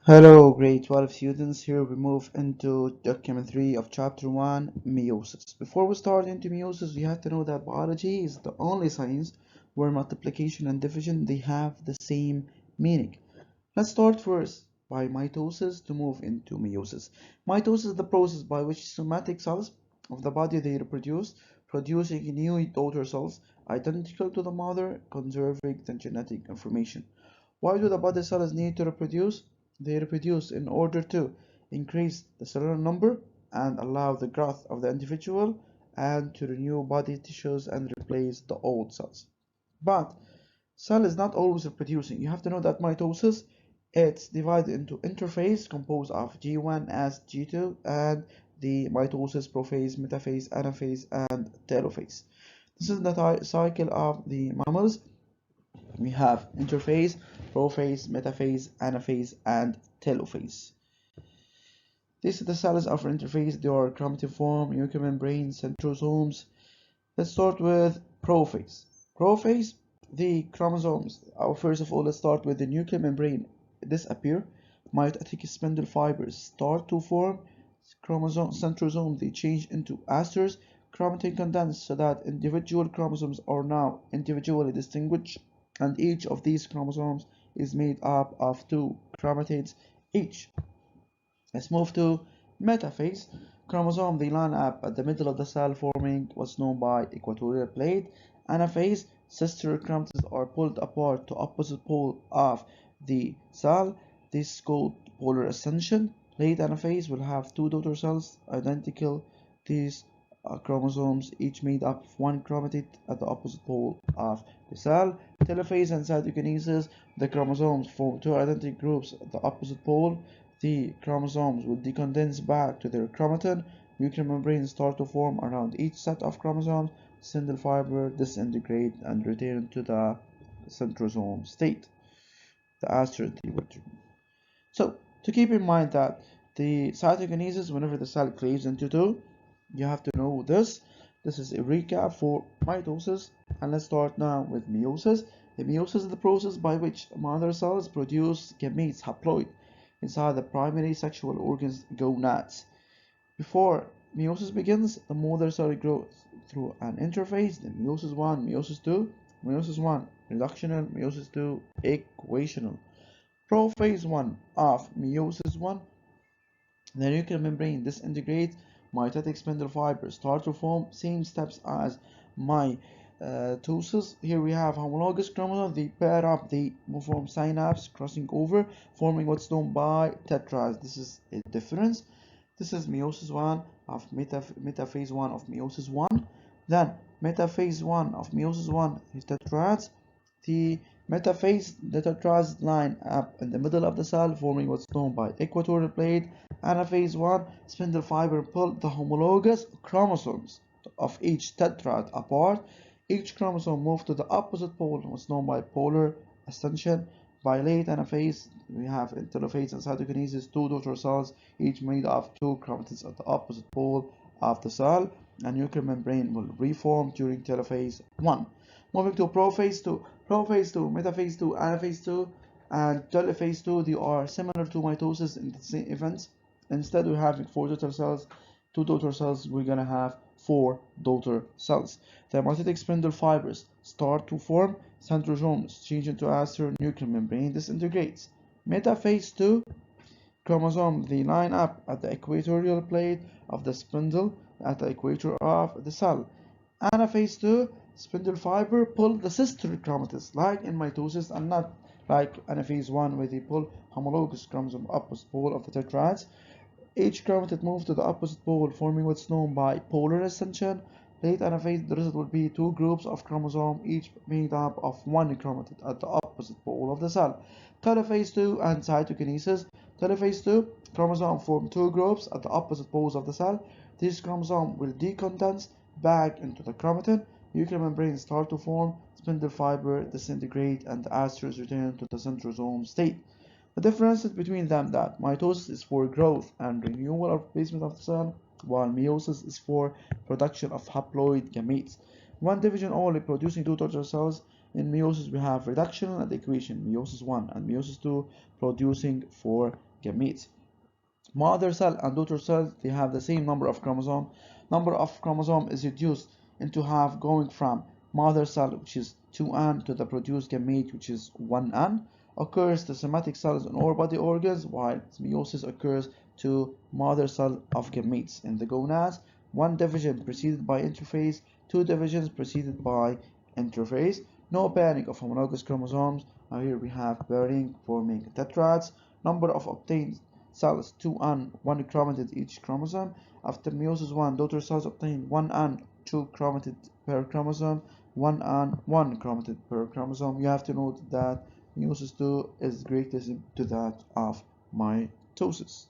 Hello, grade 12 students. Here we move into document 3 of chapter 1, meiosis. Before we start into meiosis, we have to know that biology is the only science where multiplication and division they have the same meaning. Let's start first by mitosis to move into meiosis. Mitosis is the process by which somatic cells of the body they reproduce, producing new daughter cells identical to the mother, conserving the genetic information. Why do the body cells need to reproduce? They reproduce in order to increase the cellular number and allow the growth of the individual and to renew body tissues and replace the old cells. But cell is not always reproducing. You have to know that mitosis it's divided into interphase composed of G1 G2 and the mitosis prophase, metaphase, anaphase, and telophase. This is the cycle of the mammals. We have interphase, prophase, metaphase, anaphase, and telophase. These are the cells of interphase. They are chromatiform, nuclear membrane, centrosomes. Let's start with prophase. Prophase, the chromosomes. First of all, let's start with the nuclear membrane. Disappear. Mitotic spindle fibers start to form. Chromosome centrosome they change into asters. Chromatin condense so that individual chromosomes are now individually distinguished, and each of these chromosomes is made up of two chromatids each. Let's move to metaphase. Chromosome they line up at the middle of the cell forming what's known by equatorial plate. Anaphase, sister chromatids are pulled apart to opposite pole of the cell. This is called polar ascension. Late anaphase will have two daughter cells identical. These chromosomes each made up of one chromatid at the opposite pole of the cell. Telophase and cytokinesis, the chromosomes form two identical groups at the opposite pole. The chromosomes will decondense back to their chromatin. Nuclear membranes start to form around each set of chromosomes. Spindle fiber disintegrate and return to the centrosome state. The aster So, to keep in mind that the cytokinesis, whenever the cell cleaves into two, you have to know this. This is a recap for mitosis, and let's start now with meiosis. The meiosis is the process by which mother cells produce gametes haploid inside the primary sexual organs gonads. Before meiosis begins, the mother cell grows through an interphase, then meiosis I, meiosis II, meiosis I reductional, meiosis II equational. Prophase I of meiosis I, the nuclear membrane disintegrates, mitotic spindle fibers start to form, same steps as mitosis. Here we have homologous chromosomes, they pair up, they form synapse, crossing over, forming what's known by tetrads. This is a difference. This is meiosis I of metaphase I of meiosis I. Then metaphase I of meiosis I is tetrads. The metaphase, the tetrads line up in the middle of the cell, forming what's known by equatorial plate. Anaphase I, spindle fiber pull the homologous chromosomes of each tetrad apart. Each chromosome moves to the opposite pole, what's known by polar ascension. By late anaphase, we have in telophase and cytokinesis two daughter cells, each made of two chromatids at the opposite pole of the cell. A nuclear membrane will reform during telophase 1. Moving to prophase II. Prophase II, metaphase II, anaphase II, and telophase II, they are similar to mitosis in the same events. Instead of having four daughter cells, two daughter cells, we're gonna have four daughter cells. The mitotic spindle fibers start to form, centrosomes change into aster, nuclear membrane disintegrates. Metaphase II, chromosome they line up at the equatorial plate of the spindle at the equator of the cell. Anaphase II, spindle fiber pull the sister chromatids like in mitosis and not like anaphase I where they pull homologous chromosome opposite pole of the tetrads. Each chromatid moves to the opposite pole, forming what's known by polar ascension. Late anaphase, the result will be two groups of chromosomes, each made up of one chromatid at the opposite pole of the cell. Telophase II and cytokinesis. Telophase II, chromosomes form two groups at the opposite poles of the cell. These chromosomes will decondense back into the chromatin. Nuclear membranes start to form, spindle fiber disintegrate, and the asters return to the centrosome state. The difference between them that mitosis is for growth and renewal or replacement of the cell, while meiosis is for production of haploid gametes. One division only producing two daughter cells. In meiosis we have reduction and equation, meiosis I and meiosis II producing four gametes. Mother cell and daughter cell, they have the same number of chromosomes. Number of chromosomes is reduced into half, going from mother cell, which is 2n, to the produced gamete, which is 1n. Occurs to somatic cells in all body organs, while meiosis occurs to mother cell of gametes in the gonads. One division preceded by interphase, two divisions preceded by interphase. No pairing of homologous chromosomes. Now here we have pairing forming tetrads. Number of obtained cells 2n, 1 chromatid each chromosome. After meiosis I, daughter cells obtain 1n, 2 chromatid per chromosome, 1n, 1 chromatid per chromosome. You have to note that meiosis II is greatest to that of mitosis.